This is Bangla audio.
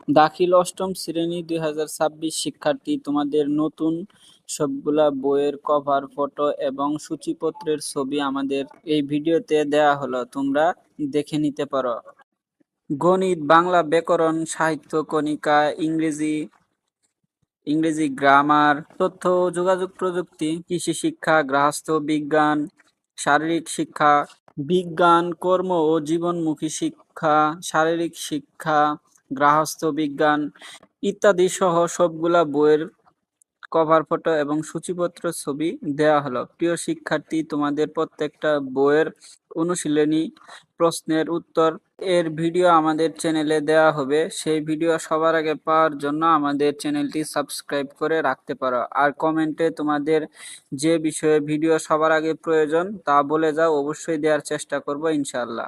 দাখিল অষ্টম শ্রেণী 2026 শিক্ষার্থী, তোমাদের নতুন সবগুলা বইয়ের কভার ফটো এবং সূচিপত্রের ছবি আমাদের এই ভিডিওতে দেয়া হলো, তোমরা দেখে নিতে পারো। গণিত, বাংলা ব্যাকরণ, সাহিত্য, কণিকা, ইংরেজি গ্রামার, তথ্য ও যোগাযোগ প্রযুক্তি, কৃষি শিক্ষা, গৃহস্থ বিজ্ঞান, শারীরিক শিক্ষা, বিজ্ঞান, কর্ম ও জীবনমুখী শিক্ষা, শারীরিক শিক্ষা, গৃহস্থ বিজ্ঞান ইত্যাদি সহ সবগুলা বইয়ের কভার ফটো এবং সূচিপত্র ছবি দেয়া হলো। প্রিয় শিক্ষার্থী, তোমাদের প্রত্যেকটা বইয়ের অনুশীলনী প্রশ্নের উত্তর এর ভিডিও আমাদের চ্যানেলে দেওয়া হবে। সেই ভিডিও সবার আগে পাওয়ার জন্য আমাদের চ্যানেলটি সাবস্ক্রাইব করে রাখতে পারো। আর কমেন্টে তোমাদের যে বিষয়ে ভিডিও সবার আগে প্রয়োজন তা বলে যাও, অবশ্যই দেওয়ার চেষ্টা করব ইনশাআল্লাহ।